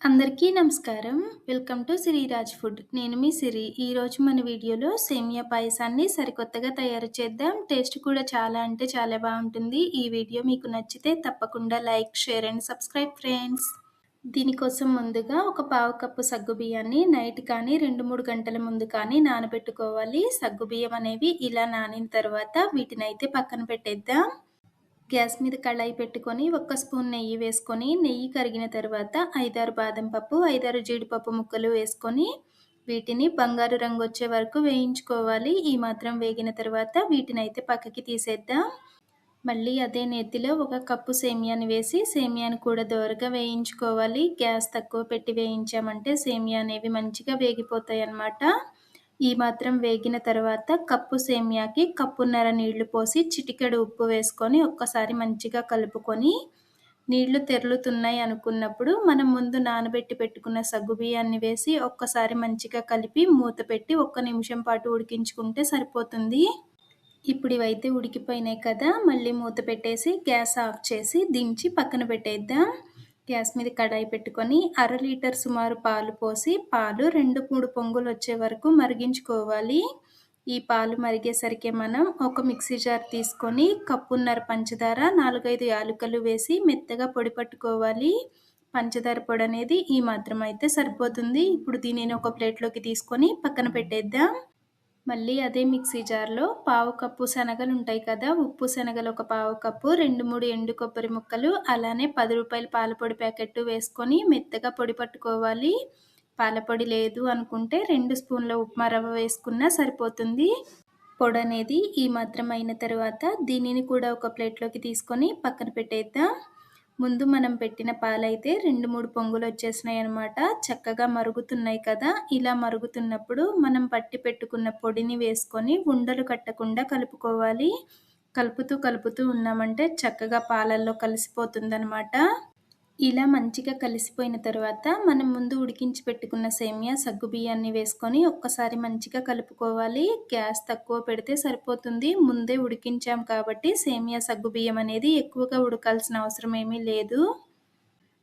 అందరికీ నమస్కారం. Welcome to Siriraj food. నేను మీ సిరి. ఈరోజు మన వీడియోలో సేమియా పాయసాన్ని సరికొత్తగా తయారు చేద్దాం. టేస్ట్ కూడా చాలా అంటే చాలా బావుంటుంది. ఈ వీడియో మీకు నచ్చితే తప్పకుండా like, share and subscribe friends. దీనికోసం ముందుగా ఒక పావు కప్పు సగ్గుబియ్యాన్ని నైట్ కానీ 2, 3 గంటల ముందు కానీ నానబెట్టుకోవాలి. సగ్గుబియ్యం అనేవి ఇలా నానిన తర్వాత వీటినైతే పక్కన పెట్టేద్దాం. గ్యాస్ మీద కళాయి పెట్టుకొని ఒక్క స్పూన్ నెయ్యి వేసుకొని నెయ్యి కరిగిన తర్వాత 5, 6 బాదం పప్పు, 5, 6 జీడిపప్పు ముక్కలు వేసుకొని వీటిని బంగారు రంగు వచ్చే వరకు వేయించుకోవాలి. ఈ మాత్రం వేగిన తర్వాత వీటినైతే పక్కకి తీసేద్దాం. మళ్ళీ అదే నేతిలో ఒక కప్పు సేమియాని వేసి సేమియాని కూడా దోరగా వేయించుకోవాలి. గ్యాస్ తక్కువ పెట్టి వేయించామంటే సేమియా అనేవి మంచిగా వేగిపోతాయి అన్నమాట. ఈ మాత్రం వేగిన తర్వాత కప్పు సేమియాకి కప్పున్నర నీళ్లు పోసి చిటికెడు ఉప్పు వేసుకొని ఒక్కసారి మంచిగా కలుపుకొని నీళ్లు తెరులుతున్నాయి అనుకున్నప్పుడు మనం ముందు నానబెట్టి పెట్టుకున్న సగ్గుబియ్యాన్ని వేసి ఒక్కసారి మంచిగా కలిపి మూత పెట్టి 1 నిమిషం పాటు ఉడికించుకుంటే సరిపోతుంది. ఇప్పుడు ఇవైతే ఉడికిపోయినాయి కదా, మళ్ళీ మూత పెట్టేసి గ్యాస్ ఆఫ్ చేసి దించి పక్కన పెట్టేద్దాం. గ్యాస్ మీద కడాయి పెట్టుకొని 1/2 లీటర్ సుమారు పాలు పోసి పాలు 2, 3 పొంగులు వచ్చే వరకు మరిగించుకోవాలి. ఈ పాలు మరిగేసరికి మనం ఒక మిక్సీ జార్ తీసుకొని కప్పున్నర పంచదార, 4, 5 యాలకులు వేసి మెత్తగా పొడి పట్టుకోవాలి. పంచదార పొడి అనేది ఈ మాత్రం అయితే సరిపోతుంది. ఇప్పుడు దీనిని ఒక ప్లేట్లోకి తీసుకొని పక్కన పెట్టేద్దాం. మళ్ళీ అదే మిక్సీ జార్లో పావు కప్పు శనగలు ఉంటాయి కదా, ఉప్పు శనగలు ఒక పావు కప్పు, 2, 3 ఎండు కొబ్బరి ముక్కలు, అలానే 10 రూపాయల పాలపొడి ప్యాకెట్ వేసుకొని మెత్తగా పొడి పట్టుకోవాలి. పాలపొడి లేదు అనుకుంటే 2 స్పూన్ల ఉప్మా రవ్వ వేసుకున్నా సరిపోతుంది. పొడి అనేది ఈ మాత్రం అయిన తర్వాత దీనిని కూడా ఒక ప్లేట్లోకి తీసుకొని పక్కన పెట్టేద్దాం. ముందు మనం పెట్టిన పాలైతే 2, 3 పొంగులు వచ్చేసినాయి అనమాట. చక్కగా మరుగుతున్నాయి కదా, ఇలా మరుగుతున్నప్పుడు మనం పట్టి పెట్టుకున్న పొడిని వేసుకొని ఉండలు కట్టకుండా కలుపుకోవాలి. కలుపుతూ ఉన్నామంటే చక్కగా పాలల్లో కలిసిపోతుందనమాట. ఇలా మంచిగా కలిసిపోయిన తర్వాత మనం ముందు ఉడికించి పెట్టుకున్న సేమియా సగ్గుబియ్యాన్ని వేసుకొని ఒక్కసారి మంచిగా కలుపుకోవాలి. గ్యాస్ తక్కువ పెడితే సరిపోతుంది. ముందే ఉడికించాం కాబట్టి సేమియా సగ్గుబియ్యం అనేది ఎక్కువగా ఉడకాల్సిన అవసరం ఏమీ లేదు.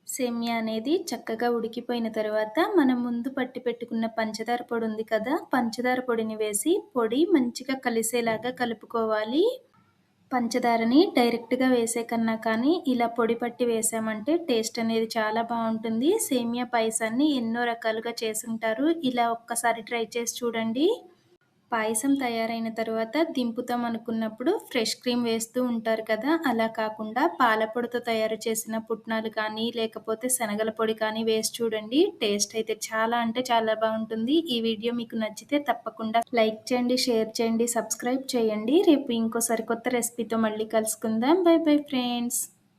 సేమియా అనేది చక్కగా ఉడికిపోయిన తర్వాత మనం ముందు పట్టి పెట్టుకున్న పంచదార పొడి ఉంది కదా, పంచదార పొడిని వేసి పొడి మంచిగా కలిసేలాగా కలుపుకోవాలి. పంచదారని డైరెక్ట్గా వేసే కన్నా కానీ ఇలా పొడి పట్టి వేసామంటే టేస్ట్ అనేది చాలా బాగుంటుంది. సేమియా పాయసాన్ని ఎన్నో రకాలుగా చేసుంటారు. ఇలా ఒక్కసారి ట్రై చేసి చూడండి. పాయసం తయారైన తర్వాత దింపుతాం అనుకున్నప్పుడు ఫ్రెష్ క్రీమ్ వేస్తూ ఉంటారు కదా, అలా కాకుండా పాలపొడితో తయారు చేసిన పుట్నాలు కానీ లేకపోతే శనగల పొడి కానీ వేసి చూడండి. టేస్ట్ అయితే చాలా అంటే చాలా బాగుంటుంది. ఈ వీడియో మీకు నచ్చితే తప్పకుండా లైక్ చేయండి, షేర్ చేయండి, సబ్స్క్రైబ్ చేయండి. రేపు ఇంకో సరికొత్త రెసిపీతో మళ్ళీ కలుసుకుందాం. By bye friends.